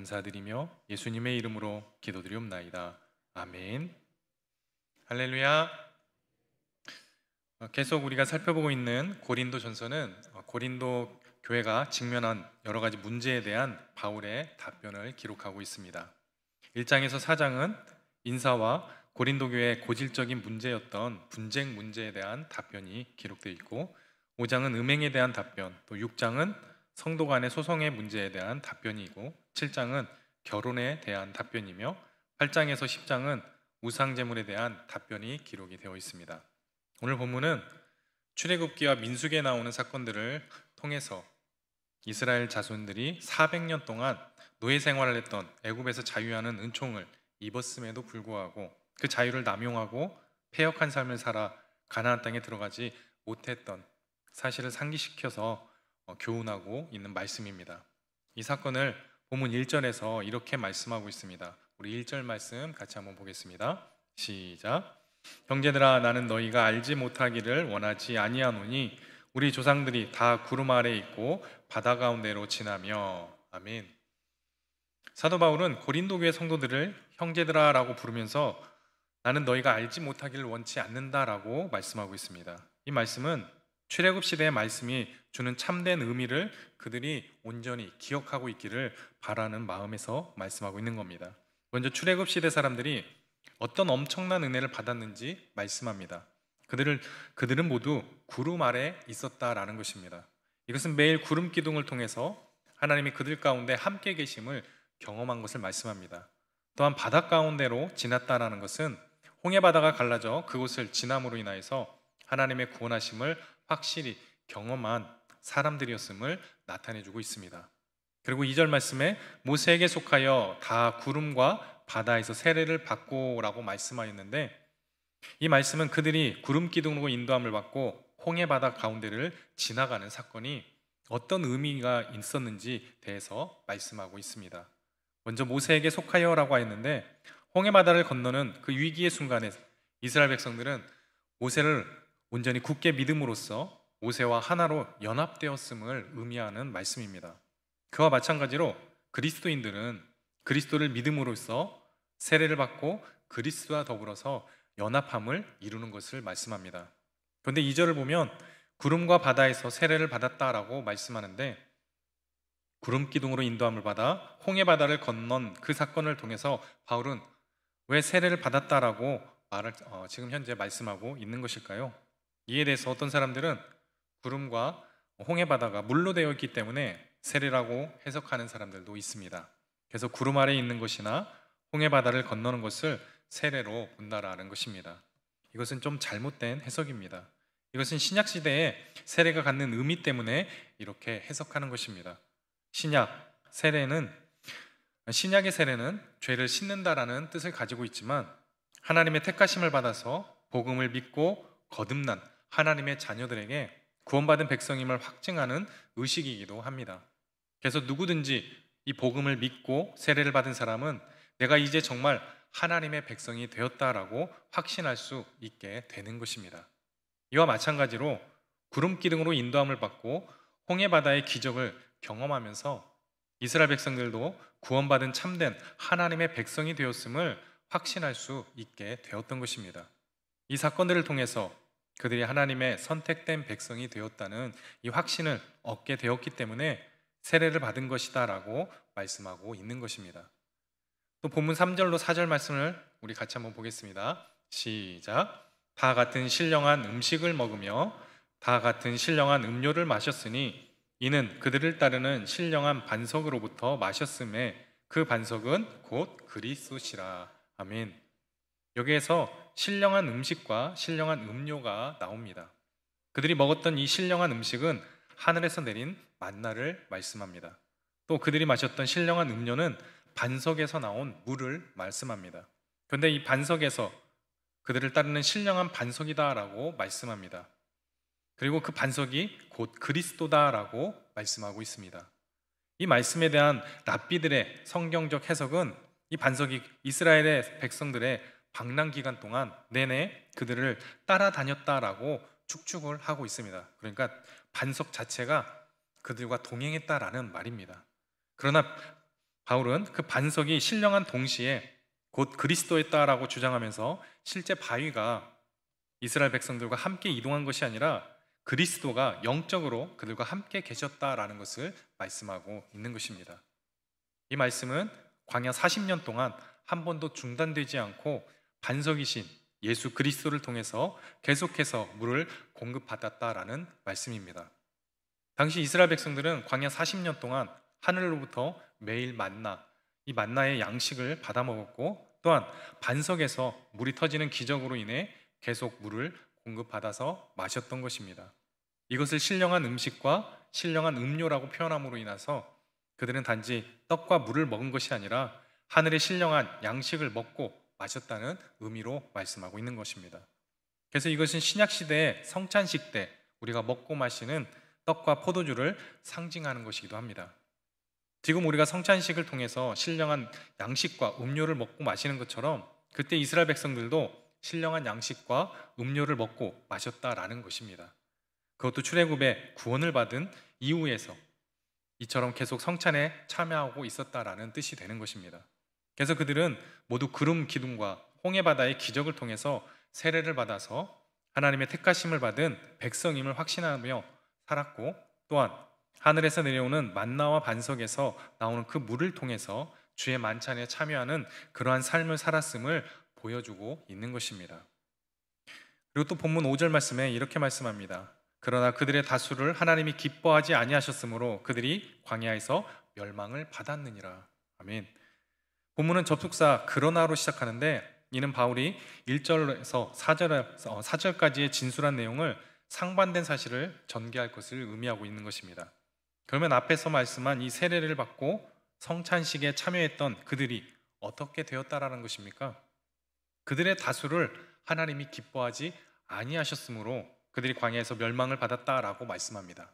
감사드리며 예수님의 이름으로 기도드리옵나이다. 아멘. 할렐루야. 계속 우리가 살펴보고 있는 고린도 전서는 고린도 교회가 직면한 여러 가지 문제에 대한 바울의 답변을 기록하고 있습니다. 1장에서 4장은 인사와 고린도 교회의 고질적인 문제였던 분쟁 문제에 대한 답변이 기록되어 있고, 5장은 음행에 대한 답변, 또 6장은 성도 간의 소송의 문제에 대한 답변이고, 7장은 결혼에 대한 답변이며, 8장에서 10장은 우상제물에 대한 답변이 기록이 되어 있습니다. 오늘 본문은 출애굽기와 민수기에 나오는 사건들을 통해서 이스라엘 자손들이 400년 동안 노예 생활을 했던 애굽에서 자유하는 은총을 입었음에도 불구하고 그 자유를 남용하고 패역한 삶을 살아 가나안 땅에 들어가지 못했던 사실을 상기시켜서 교훈하고 있는 말씀입니다. 이 사건을 본문 1절에서 이렇게 말씀하고 있습니다. 우리 1절 말씀 같이 한번 보겠습니다. 시작. 형제들아, 나는 너희가 알지 못하기를 원하지 아니하노니 우리 조상들이 다 구름 아래 있고 바다 가운데로 지나며. 아멘. 사도 바울은 고린도 교회 성도들을 형제들아 라고 부르면서 나는 너희가 알지 못하기를 원치 않는다라고 말씀하고 있습니다. 이 말씀은 출애굽 시대의 말씀이 주는 참된 의미를 그들이 온전히 기억하고 있기를 바라는 마음에서 말씀하고 있는 겁니다. 먼저 출애굽 시대 사람들이 어떤 엄청난 은혜를 받았는지 말씀합니다. 그들은 모두 구름 아래 있었다라는 것입니다. 이것은 매일 구름 기둥을 통해서 하나님이 그들 가운데 함께 계심을 경험한 것을 말씀합니다. 또한 바다 가운데로 지났다라는 것은 홍해 바다가 갈라져 그곳을 지남으로 인하여서 하나님의 구원하심을 확실히 경험한 사람들이었음을 나타내주고 있습니다. 그리고 2절 말씀에 모세에게 속하여 다 구름과 바다에서 세례를 받고라고 말씀하였는데, 이 말씀은 그들이 구름 기둥으로 인도함을 받고 홍해 바다 가운데를 지나가는 사건이 어떤 의미가 있었는지 대해서 말씀하고 있습니다. 먼저 모세에게 속하여라고 했는데, 홍해 바다를 건너는 그 위기의 순간에 이스라엘 백성들은 모세를 온전히 굳게 믿음으로써 모세와 하나로 연합되었음을 의미하는 말씀입니다. 그와 마찬가지로 그리스도인들은 그리스도를 믿음으로써 세례를 받고 그리스도와 더불어서 연합함을 이루는 것을 말씀합니다. 그런데 2절을 보면 구름과 바다에서 세례를 받았다라고 말씀하는데, 구름 기둥으로 인도함을 받아 홍해 바다를 건넌 그 사건을 통해서 바울은 왜 세례를 받았다라고 지금 현재 말씀하고 있는 것일까요? 이에 대해서 어떤 사람들은 구름과 홍해 바다가 물로 되어 있기 때문에 세례라고 해석하는 사람들도 있습니다. 그래서 구름 아래에 있는 것이나 홍해 바다를 건너는 것을 세례로 본다라는 것입니다. 이것은 좀 잘못된 해석입니다. 이것은 신약 시대에 세례가 갖는 의미 때문에 이렇게 해석하는 것입니다. 신약의 세례는 죄를 씻는다라는 뜻을 가지고 있지만, 하나님의 택하심을 받아서 복음을 믿고 거듭난 하나님의 자녀들에게 구원받은 백성임을 확증하는 의식이기도 합니다. 그래서 누구든지 이 복음을 믿고 세례를 받은 사람은 내가 이제 정말 하나님의 백성이 되었다라고 확신할 수 있게 되는 것입니다. 이와 마찬가지로 구름 기둥으로 인도함을 받고 홍해 바다의 기적을 경험하면서 이스라엘 백성들도 구원받은 참된 하나님의 백성이 되었음을 확신할 수 있게 되었던 것입니다. 이 사건들을 통해서 그들이 하나님의 선택된 백성이 되었다는 이 확신을 얻게 되었기 때문에 세례를 받은 것이다 라고 말씀하고 있는 것입니다. 또 본문 3절로 4절 말씀을 우리 같이 한번 보겠습니다. 시작. 다 같은 신령한 음식을 먹으며 다 같은 신령한 음료를 마셨으니 이는 그들을 따르는 신령한 반석으로부터 마셨음에 그 반석은 곧 그리스도시라. 아멘. 여기에서 신령한 음식과 신령한 음료가 나옵니다. 그들이 먹었던 이 신령한 음식은 하늘에서 내린 만나를 말씀합니다. 또 그들이 마셨던 신령한 음료는 반석에서 나온 물을 말씀합니다. 그런데 이 반석에서 그들을 따르는 신령한 반석이다라고 말씀합니다. 그리고 그 반석이 곧 그리스도다라고 말씀하고 있습니다. 이 말씀에 대한 랍비들의 성경적 해석은 이 반석이 이스라엘의 백성들의 방랑 기간 동안 내내 그들을 따라다녔다라고 축축을 하고 있습니다. 그러니까 반석 자체가 그들과 동행했다라는 말입니다. 그러나 바울은 그 반석이 신령한 동시에 곧 그리스도였다라고 주장하면서 실제 바위가 이스라엘 백성들과 함께 이동한 것이 아니라 그리스도가 영적으로 그들과 함께 계셨다라는 것을 말씀하고 있는 것입니다. 이 말씀은 광야 40년 동안 한 번도 중단되지 않고 반석이신 예수 그리스도를 통해서 계속해서 물을 공급받았다라는 말씀입니다. 당시 이스라엘 백성들은 광야 40년 동안 하늘로부터 매일 만나, 이 만나의 양식을 받아 먹었고, 또한 반석에서 물이 터지는 기적으로 인해 계속 물을 공급받아서 마셨던 것입니다. 이것을 신령한 음식과 신령한 음료라고 표현함으로 인해서 그들은 단지 떡과 물을 먹은 것이 아니라 하늘의 신령한 양식을 먹고 마셨다는 의미로 말씀하고 있는 것입니다. 그래서 이것은 신약시대의 성찬식 때 우리가 먹고 마시는 떡과 포도주를 상징하는 것이기도 합니다. 지금 우리가 성찬식을 통해서 신령한 양식과 음료를 먹고 마시는 것처럼 그때 이스라엘 백성들도 신령한 양식과 음료를 먹고 마셨다라는 것입니다. 그것도 출애굽의 구원을 받은 이후에서 이처럼 계속 성찬에 참여하고 있었다라는 뜻이 되는 것입니다. 그래서 그들은 모두 구름 기둥과 홍해 바다의 기적을 통해서 세례를 받아서 하나님의 택하심을 받은 백성임을 확신하며 살았고, 또한 하늘에서 내려오는 만나와 반석에서 나오는 그 물을 통해서 주의 만찬에 참여하는 그러한 삶을 살았음을 보여주고 있는 것입니다. 그리고 또 본문 5절 말씀에 이렇게 말씀합니다. 그러나 그들의 다수를 하나님이 기뻐하지 아니하셨으므로 그들이 광야에서 멸망을 받았느니라. 아멘. 본문은 접속사 그러나로 시작하는데, 이는 바울이 1절에서 4절까지의 진술한 내용을 상반된 사실을 전개할 것을 의미하고 있는 것입니다. 그러면 앞에서 말씀한 이 세례를 받고 성찬식에 참여했던 그들이 어떻게 되었다라는 것입니까? 그들의 다수를 하나님이 기뻐하지 아니하셨으므로 그들이 광야에서 멸망을 받았다라고 말씀합니다.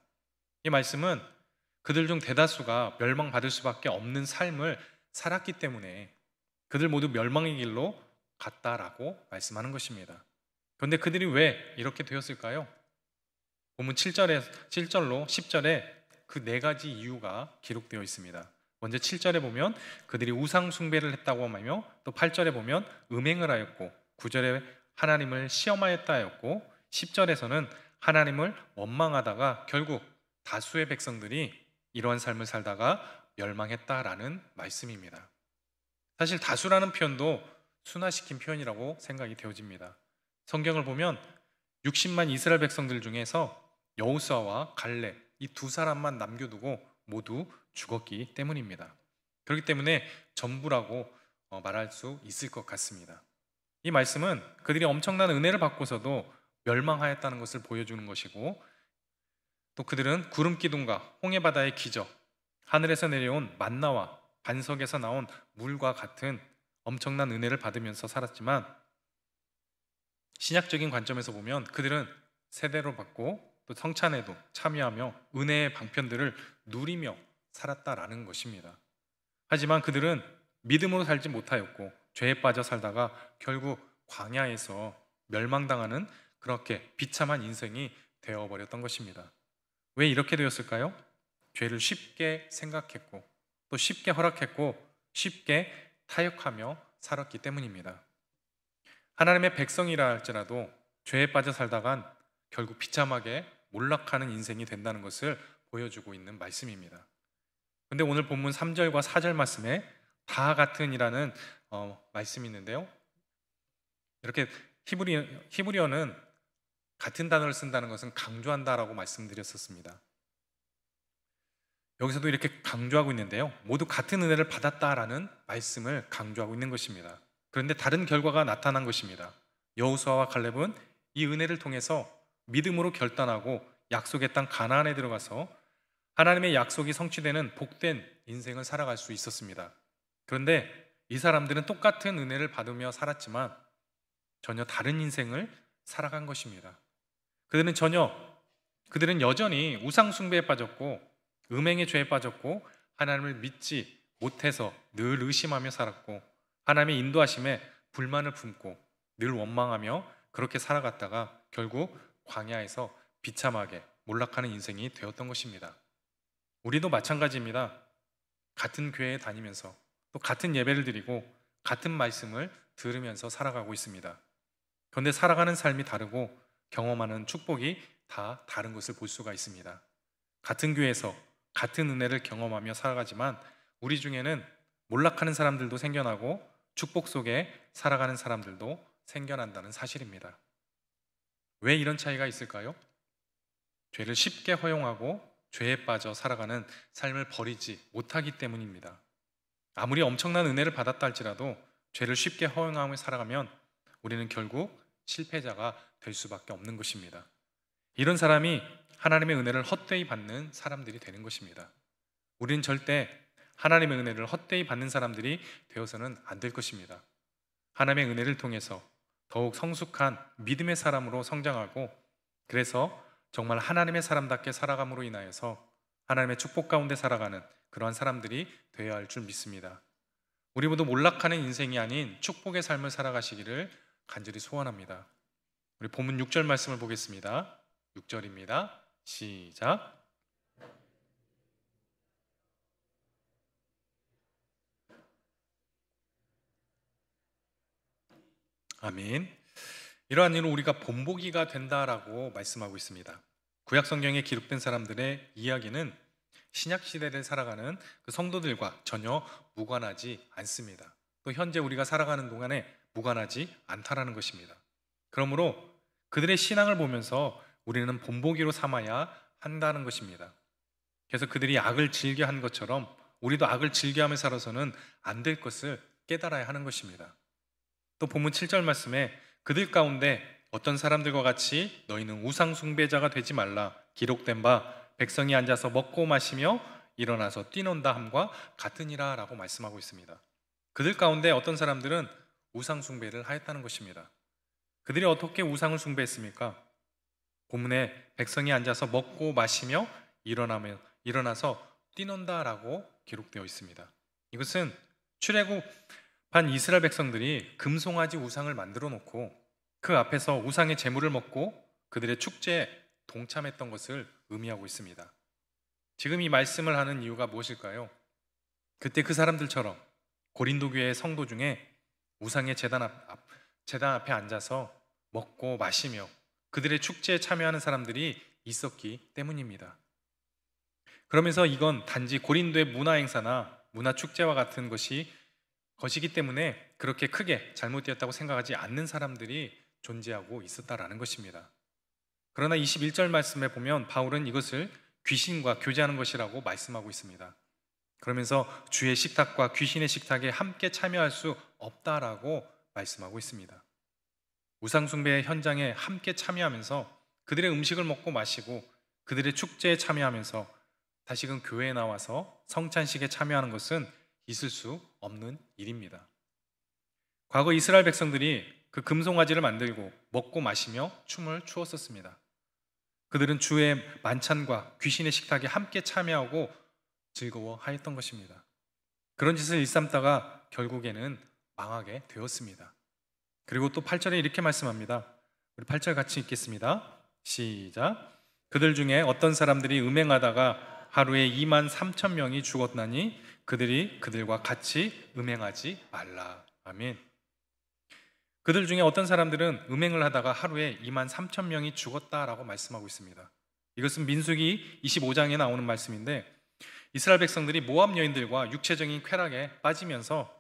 이 말씀은 그들 중 대다수가 멸망받을 수밖에 없는 삶을 살았기 때문에 그들 모두 멸망의 길로 갔다라고 말씀하는 것입니다. 그런데 그들이 왜 이렇게 되었을까요? 본문 7절로 10절에 그 네 가지 이유가 기록되어 있습니다. 먼저 7절에 보면 그들이 우상 숭배를 했다고 하며, 또 8절에 보면 음행을 하였고, 9절에 하나님을 시험하였다 하였고, 10절에서는 하나님을 원망하다가 결국 다수의 백성들이 이러한 삶을 살다가 멸망했다라는 말씀입니다. 사실 다수라는 표현도 순화시킨 표현이라고 생각이 되어집니다. 성경을 보면 60만 이스라엘 백성들 중에서 여호수아와 갈렙 이 두 사람만 남겨두고 모두 죽었기 때문입니다. 그렇기 때문에 전부라고 말할 수 있을 것 같습니다. 이 말씀은 그들이 엄청난 은혜를 받고서도 멸망하였다는 것을 보여주는 것이고, 또 그들은 구름 기둥과 홍해 바다의 기적, 하늘에서 내려온 만나와 반석에서 나온 물과 같은 엄청난 은혜를 받으면서 살았지만, 신약적인 관점에서 보면 그들은 세례로 받고 또 성찬에도 참여하며 은혜의 방편들을 누리며 살았다라는 것입니다. 하지만 그들은 믿음으로 살지 못하였고 죄에 빠져 살다가 결국 광야에서 멸망당하는 그렇게 비참한 인생이 되어버렸던 것입니다. 왜 이렇게 되었을까요? 죄를 쉽게 생각했고 또 쉽게 허락했고 쉽게 타협하며 살았기 때문입니다. 하나님의 백성이라 할지라도 죄에 빠져 살다간 결국 비참하게 몰락하는 인생이 된다는 것을 보여주고 있는 말씀입니다. 그런데 오늘 본문 3절과 4절 말씀에 다 같은이라는 말씀이 있는데요, 이렇게 히브리어는 같은 단어를 쓴다는 것은 강조한다라고 말씀드렸었습니다. 여기서도 이렇게 강조하고 있는데요, 모두 같은 은혜를 받았다라는 말씀을 강조하고 있는 것입니다. 그런데 다른 결과가 나타난 것입니다. 여호수아와 갈렙은 이 은혜를 통해서 믿음으로 결단하고 약속의 땅 가나안에 들어가서 하나님의 약속이 성취되는 복된 인생을 살아갈 수 있었습니다. 그런데 이 사람들은 똑같은 은혜를 받으며 살았지만 전혀 다른 인생을 살아간 것입니다. 그들은 여전히 우상 숭배에 빠졌고 음행의 죄에 빠졌고 하나님을 믿지 못해서 늘 의심하며 살았고 하나님의 인도하심에 불만을 품고 늘 원망하며 그렇게 살아갔다가 결국 광야에서 비참하게 몰락하는 인생이 되었던 것입니다. 우리도 마찬가지입니다. 같은 교회에 다니면서 또 같은 예배를 드리고 같은 말씀을 들으면서 살아가고 있습니다. 그런데 살아가는 삶이 다르고 경험하는 축복이 다 다른 것을 볼 수가 있습니다. 같은 교회에서 같은 은혜를 경험하며 살아가지만 우리 중에는 몰락하는 사람들도 생겨나고 축복 속에 살아가는 사람들도 생겨난다는 사실입니다. 왜 이런 차이가 있을까요? 죄를 쉽게 허용하고 죄에 빠져 살아가는 삶을 버리지 못하기 때문입니다. 아무리 엄청난 은혜를 받았다 할지라도 죄를 쉽게 허용하며 살아가면 우리는 결국 실패자가 될 수밖에 없는 것입니다. 이런 사람이 하나님의 은혜를 헛되이 받는 사람들이 되는 것입니다. 우리는 절대 하나님의 은혜를 헛되이 받는 사람들이 되어서는 안 될 것입니다. 하나님의 은혜를 통해서 더욱 성숙한 믿음의 사람으로 성장하고, 그래서 정말 하나님의 사람답게 살아감으로 인하여서 하나님의 축복 가운데 살아가는 그러한 사람들이 되어야 할 줄 믿습니다. 우리 모두 몰락하는 인생이 아닌 축복의 삶을 살아가시기를 간절히 소원합니다. 우리 본문 6절 말씀을 보겠습니다. 6절입니다. 시작. 아멘. 이러한 일은 우리가 본보기가 된다라고 말씀하고 있습니다. 구약 성경에 기록된 사람들의 이야기는 신약 시대를 살아가는 그 성도들과 전혀 무관하지 않습니다. 또 현재 우리가 살아가는 동안에 무관하지 않다라는 것입니다. 그러므로 그들의 신앙을 보면서 우리는 본보기로 삼아야 한다는 것입니다. 그래서 그들이 악을 즐겨한 것처럼 우리도 악을 즐겨하며 살아서는 안 될 것을 깨달아야 하는 것입니다. 또 본문 7절 말씀에 그들 가운데 어떤 사람들과 같이 너희는 우상 숭배자가 되지 말라 기록된 바 백성이 앉아서 먹고 마시며 일어나서 뛰논다 함과 같으니라 라고 말씀하고 있습니다. 그들 가운데 어떤 사람들은 우상 숭배를 하였다는 것입니다. 그들이 어떻게 우상을 숭배했습니까? 본문에 백성이 앉아서 먹고 마시며 일어나서 뛰논다 라고 기록되어 있습니다. 이것은 출애굽한 이스라엘 백성들이 금송아지 우상을 만들어 놓고 그 앞에서 우상의 제물을 먹고 그들의 축제에 동참했던 것을 의미하고 있습니다. 지금 이 말씀을 하는 이유가 무엇일까요? 그때 그 사람들처럼 고린도 교회의 성도 중에 우상의 제단 앞에 앉아서 먹고 마시며 그들의 축제에 참여하는 사람들이 있었기 때문입니다. 그러면서 이건 단지 고린도의 문화 행사나 문화 축제와 같은 것이기 때문에 그렇게 크게 잘못되었다고 생각하지 않는 사람들이 존재하고 있었다라는 것입니다. 그러나 21절 말씀에 보면 바울은 이것을 귀신과 교제하는 것이라고 말씀하고 있습니다. 그러면서 주의 식탁과 귀신의 식탁에 함께 참여할 수 없다라고 말씀하고 있습니다. 우상숭배의 현장에 함께 참여하면서 그들의 음식을 먹고 마시고 그들의 축제에 참여하면서 다시금 교회에 나와서 성찬식에 참여하는 것은 있을 수 없는 일입니다. 과거 이스라엘 백성들이 그 금송아지를 만들고 먹고 마시며 춤을 추었었습니다. 그들은 주의 만찬과 귀신의 식탁에 함께 참여하고 즐거워하였던 것입니다. 그런 짓을 일삼다가 결국에는 망하게 되었습니다. 그리고 또 8절에 이렇게 말씀합니다. 우리 8절 같이 읽겠습니다. 시작. 그들 중에 어떤 사람들이 음행하다가 하루에 2만 3천 명이 죽었나니 그들이 그들과 같이 음행하지 말라. 아멘. 그들 중에 어떤 사람들은 음행을 하다가 하루에 2만 3천 명이 죽었다라고 말씀하고 있습니다. 이것은 민수기 25장에 나오는 말씀인데 이스라엘 백성들이 모압 여인들과 육체적인 쾌락에 빠지면서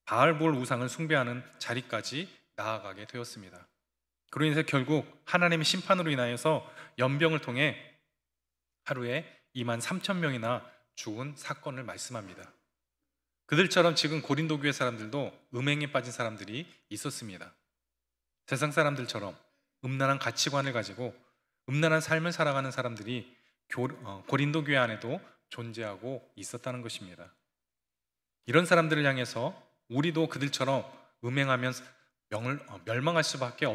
바알볼 우상을 숭배하는 자리까지 나아가게 되었습니다. 그로 인해서 결국 하나님의 심판으로 인하여서 연병을 통해 하루에 2만 3천 명이나 죽은 사건을 말씀합니다. 그들처럼 지금 고린도 교회 사람들도 음행에 빠진 사람들이 있었습니다. 세상 사람들처럼 음란한 가치관을 가지고 음란한 삶을 살아가는 사람들이 고린도 교회 안에도 존재하고 있었다는 것입니다. 이런 사람들을 향해서 우리도 그들처럼 음행하면 멸망할 수밖에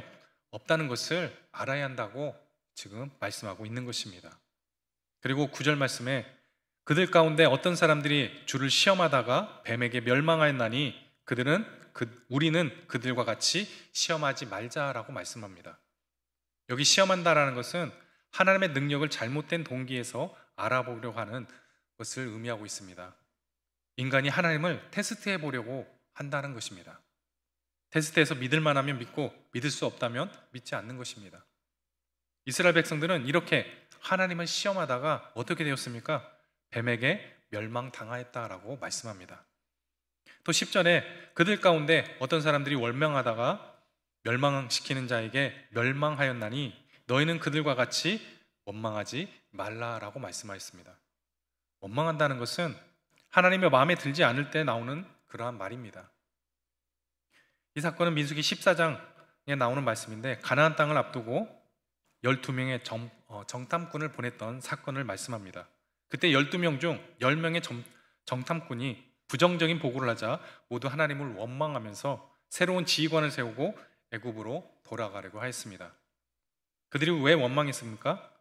없다는 것을 알아야 한다고 지금 말씀하고 있는 것입니다. 그리고 9절 말씀에 그들 가운데 어떤 사람들이 주를 시험하다가 뱀에게 멸망하였나니 우리는 그들과 같이 시험하지 말자라고 말씀합니다. 여기 시험한다라는 것은 하나님의 능력을 잘못된 동기에서 알아보려고 하는 것을 의미하고 있습니다. 인간이 하나님을 테스트해 보려고 한다는 것입니다. 테스트해서 믿을 만하면 믿고 믿을 수 없다면 믿지 않는 것입니다. 이스라엘 백성들은 이렇게 하나님을 시험하다가 어떻게 되었습니까? 뱀에게 멸망당하였다라고 말씀합니다. 또 10절에 그들 가운데 어떤 사람들이 원망하다가 멸망시키는 자에게 멸망하였나니 너희는 그들과 같이 원망하지 말라라고 말씀하였습니다. 원망한다는 것은 하나님의 마음에 들지 않을 때 나오는 그러한 말입니다. 이 사건은 민수기 14장에 나오는 말씀인데 가나안 땅을 앞두고 12명의 정탐꾼을 보냈던 사건을 말씀합니다. 그때 12명 중 10명의 정탐꾼이 부정적인 보고를 하자 모두 하나님을 원망하면서 새로운 지휘관을 세우고 애굽으로 돌아가려고 하였습니다. 그들이 왜 원망했습니까?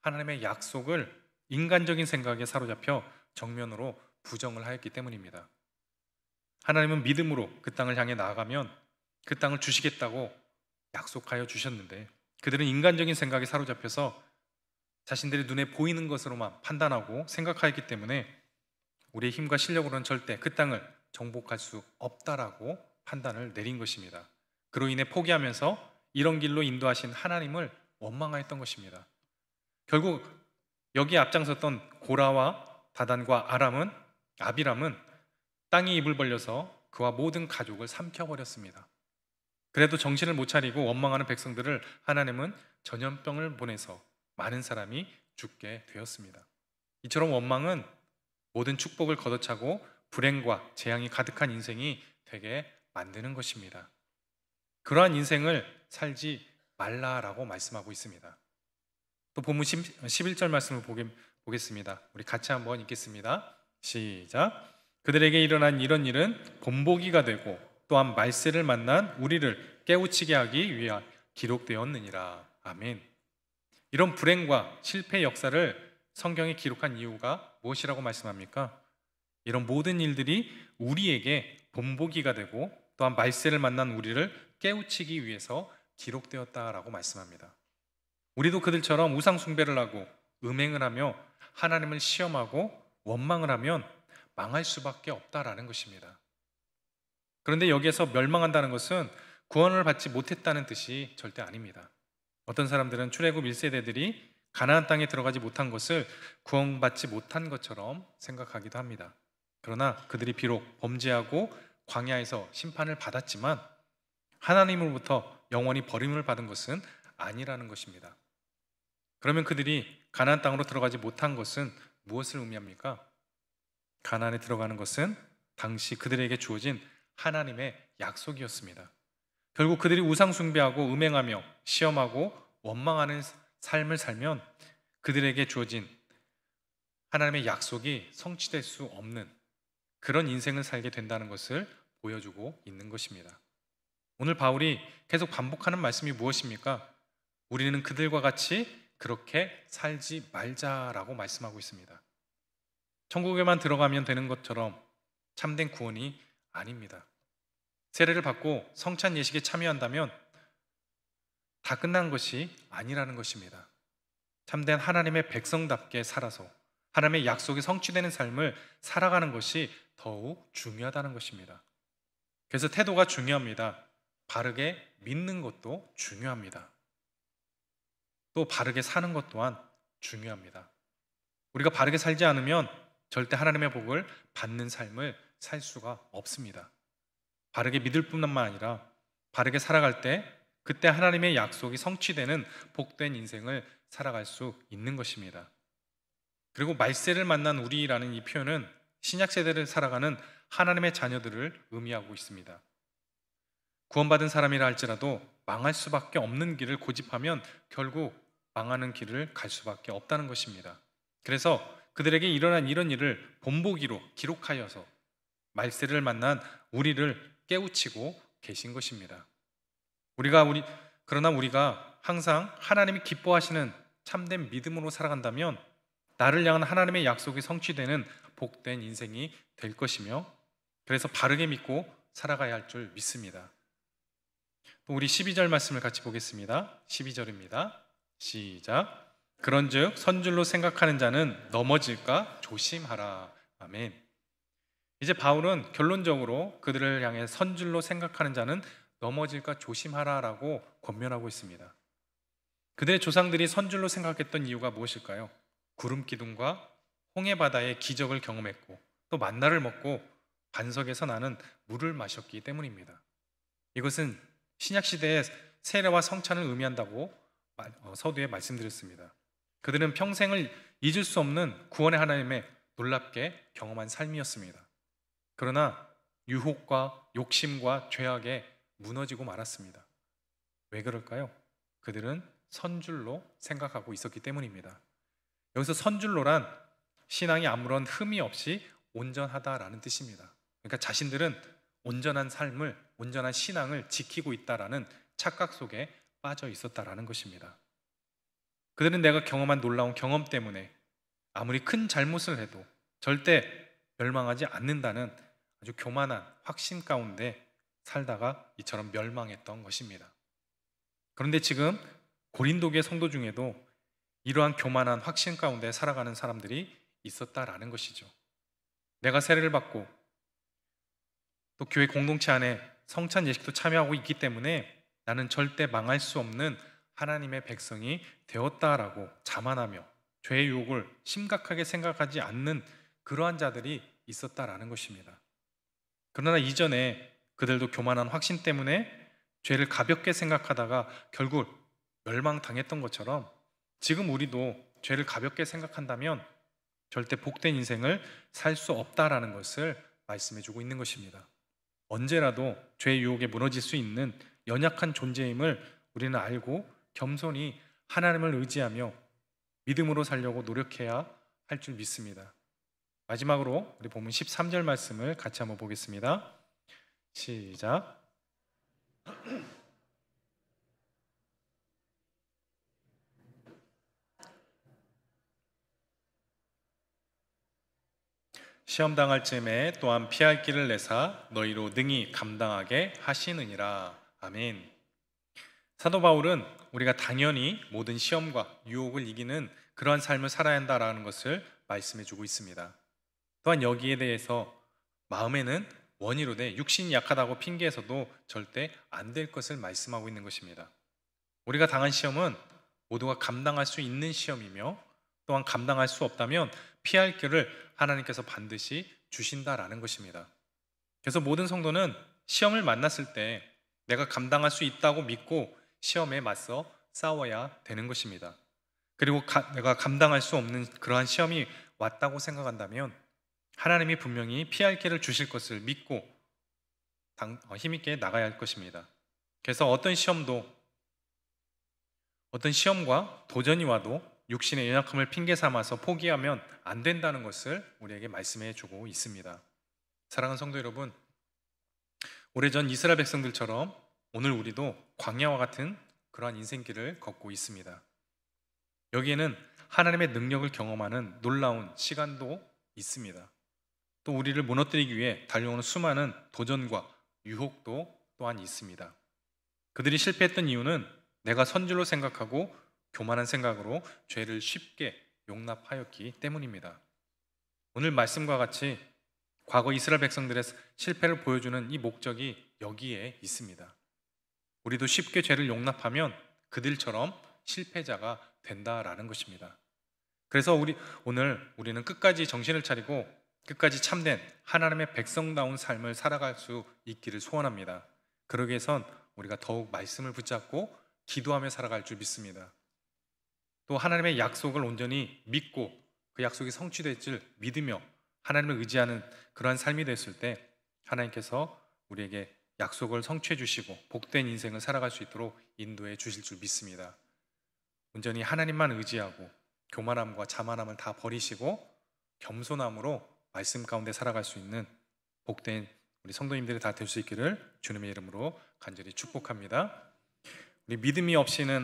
하나님의 약속을 인간적인 생각에 사로잡혀 정면으로 부정을 하였기 때문입니다. 하나님은 믿음으로 그 땅을 향해 나아가면 그 땅을 주시겠다고 약속하여 주셨는데 그들은 인간적인 생각에 사로잡혀서 자신들의 눈에 보이는 것으로만 판단하고 생각하였기 때문에 우리의 힘과 실력으로는 절대 그 땅을 정복할 수 없다라고 판단을 내린 것입니다. 그로 인해 포기하면서 이런 길로 인도하신 하나님을 원망하였던 것입니다. 결국 여기에 앞장섰던 고라와 다단과 아비람은 땅이 입을 벌려서 그와 모든 가족을 삼켜버렸습니다. 그래도 정신을 못 차리고 원망하는 백성들을 하나님은 전염병을 보내서 많은 사람이 죽게 되었습니다. 이처럼 원망은 모든 축복을 걷어차고 불행과 재앙이 가득한 인생이 되게 만드는 것입니다. 그러한 인생을 살지 말라라고 말씀하고 있습니다. 또 본문 11절 말씀을 보겠습니다. 우리 같이 한번 읽겠습니다. 시작. 그들에게 일어난 이런 일은 본보기가 되고 또한 말세를 만난 우리를 깨우치게 하기 위하여 기록되었느니라. 아멘. 이런 불행과 실패의 역사를 성경에 기록한 이유가 무엇이라고 말씀합니까? 이런 모든 일들이 우리에게 본보기가 되고 또한 말세를 만난 우리를 깨우치기 위해서 기록되었다라고 말씀합니다. 우리도 그들처럼 우상 숭배를 하고 음행을 하며 하나님을 시험하고 원망을 하면 망할 수밖에 없다라는 것입니다. 그런데 여기에서 멸망한다는 것은 구원을 받지 못했다는 뜻이 절대 아닙니다. 어떤 사람들은 출애굽 1세대들이 가나안 땅에 들어가지 못한 것을 구원받지 못한 것처럼 생각하기도 합니다. 그러나 그들이 비록 범죄하고 광야에서 심판을 받았지만 하나님으로부터 영원히 버림을 받은 것은 아니라는 것입니다. 그러면 그들이 가나안 땅으로 들어가지 못한 것은 무엇을 의미합니까? 가나안에 들어가는 것은 당시 그들에게 주어진 하나님의 약속이었습니다. 결국 그들이 우상 숭배하고 음행하며 시험하고 원망하는 삶을 살면 그들에게 주어진 하나님의 약속이 성취될 수 없는 그런 인생을 살게 된다는 것을 보여주고 있는 것입니다. 오늘 바울이 계속 반복하는 말씀이 무엇입니까? 우리는 그들과 같이 그렇게 살지 말자라고 말씀하고 있습니다. 천국에만 들어가면 되는 것처럼 참된 구원이 아닙니다. 세례를 받고 성찬 예식에 참여한다면 다 끝난 것이 아니라는 것입니다. 참된 하나님의 백성답게 살아서 하나님의 약속이 성취되는 삶을 살아가는 것이 더욱 중요하다는 것입니다. 그래서 태도가 중요합니다. 바르게 믿는 것도 중요합니다. 또 바르게 사는 것 또한 중요합니다. 우리가 바르게 살지 않으면 절대 하나님의 복을 받는 삶을 살 수가 없습니다. 바르게 믿을 뿐만 아니라 바르게 살아갈 때 그때 하나님의 약속이 성취되는 복된 인생을 살아갈 수 있는 것입니다. 그리고 말세를 만난 우리라는 이 표현은 신약 세대를 살아가는 하나님의 자녀들을 의미하고 있습니다. 구원받은 사람이라 할지라도 망할 수밖에 없는 길을 고집하면 결국 망하는 길을 갈 수밖에 없다는 것입니다. 그래서 그들에게 일어난 이런 일을 본보기로 기록하여서 말세를 만난 우리를 깨우치고 계신 것입니다. 그러나 우리가 항상 하나님이 기뻐하시는 참된 믿음으로 살아간다면 나를 향한 하나님의 약속이 성취되는 복된 인생이 될 것이며 그래서 바르게 믿고 살아가야 할 줄 믿습니다. 또 우리 12절 말씀을 같이 보겠습니다. 12절입니다. 시작. 그런즉 선줄로 생각하는 자는 넘어질까 조심하라. 아멘. 이제 바울은 결론적으로 그들을 향해 선줄로 생각하는 자는 넘어질까 조심하라라고 권면하고 있습니다. 그들의 조상들이 선줄로 생각했던 이유가 무엇일까요? 구름 기둥과 홍해 바다의 기적을 경험했고 또 만나를 먹고 반석에서 나는 물을 마셨기 때문입니다. 이것은 신약 시대의 세례와 성찬을 의미한다고 서두에 말씀드렸습니다. 그들은 평생을 잊을 수 없는 구원의 하나님의 놀랍게 경험한 삶이었습니다. 그러나 유혹과 욕심과 죄악에 무너지고 말았습니다. 왜 그럴까요? 그들은 선줄로 생각하고 있었기 때문입니다. 여기서 선줄로란 신앙이 아무런 흠이 없이 온전하다라는 뜻입니다. 그러니까 자신들은 온전한 삶을, 온전한 신앙을 지키고 있다라는 착각 속에 빠져 있었다라는 것입니다. 그들은 내가 경험한 놀라운 경험 때문에 아무리 큰 잘못을 해도 절대 멸망하지 않는다는 아주 교만한 확신 가운데 살다가 이처럼 멸망했던 것입니다. 그런데 지금 고린도교의 성도 중에도 이러한 교만한 확신 가운데 살아가는 사람들이 있었다라는 것이죠. 내가 세례를 받고 또 교회 공동체 안에 성찬 예식도 참여하고 있기 때문에 나는 절대 망할 수 없는 하나님의 백성이 되었다라고 자만하며 죄의 유혹을 심각하게 생각하지 않는 그러한 자들이 있었다라는 것입니다. 그러나 이전에 그들도 교만한 확신 때문에 죄를 가볍게 생각하다가 결국 멸망당했던 것처럼 지금 우리도 죄를 가볍게 생각한다면 절대 복된 인생을 살 수 없다라는 것을 말씀해 주고 있는 것입니다. 언제라도 죄의 유혹에 무너질 수 있는 연약한 존재임을 우리는 알고 겸손히 하나님을 의지하며 믿음으로 살려고 노력해야 할 줄 믿습니다. 마지막으로 우리 본문 13절 말씀을 같이 한번 보겠습니다. 시작. 시험 당할 즈음에 또한 피할 길을 내사 너희로 능히 감당하게 하시느니라. 아멘. 사도 바울은 우리가 당연히 모든 시험과 유혹을 이기는 그러한 삶을 살아야 한다라는 것을 말씀해 주고 있습니다. 또한 여기에 대해서 마음에는 원이로되 육신이 약하다고 핑계해서도 절대 안 될 것을 말씀하고 있는 것입니다. 우리가 당한 시험은 모두가 감당할 수 있는 시험이며 또한 감당할 수 없다면 피할 길을 하나님께서 반드시 주신다라는 것입니다. 그래서 모든 성도는 시험을 만났을 때 내가 감당할 수 있다고 믿고 시험에 맞서 싸워야 되는 것입니다. 그리고 내가 감당할 수 없는 그러한 시험이 왔다고 생각한다면 하나님이 분명히 피할 길을 주실 것을 믿고 힘있게 나가야 할 것입니다. 그래서 어떤 시험과 도전이 와도 육신의 연약함을 핑계 삼아서 포기하면 안 된다는 것을 우리에게 말씀해 주고 있습니다. 사랑하는 성도 여러분, 오래전 이스라엘 백성들처럼 오늘 우리도 광야와 같은 그러한 인생길을 걷고 있습니다. 여기에는 하나님의 능력을 경험하는 놀라운 시간도 있습니다. 또 우리를 무너뜨리기 위해 달려오는 수많은 도전과 유혹도 또한 있습니다. 그들이 실패했던 이유는 내가 선줄로 생각하고 교만한 생각으로 죄를 쉽게 용납하였기 때문입니다. 오늘 말씀과 같이 과거 이스라엘 백성들의 실패를 보여주는 이 목적이 여기에 있습니다. 우리도 쉽게 죄를 용납하면 그들처럼 실패자가 된다라는 것입니다. 그래서 오늘 우리는 끝까지 정신을 차리고 끝까지 참된 하나님의 백성다운 삶을 살아갈 수 있기를 소원합니다. 그러기 위해선 우리가 더욱 말씀을 붙잡고 기도하며 살아갈 줄 믿습니다. 또 하나님의 약속을 온전히 믿고 그 약속이 성취될 줄 믿으며 하나님을 의지하는 그러한 삶이 됐을 때 하나님께서 우리에게 약속을 성취해 주시고 복된 인생을 살아갈 수 있도록 인도해 주실 줄 믿습니다. 온전히 하나님만 의지하고 교만함과 자만함을 다 버리시고 겸손함으로 말씀 가운데 살아갈 수 있는 복된 우리 성도님들이 다 될 수 있기를 주님의 이름으로 간절히 축복합니다. 우리 믿음이 없이는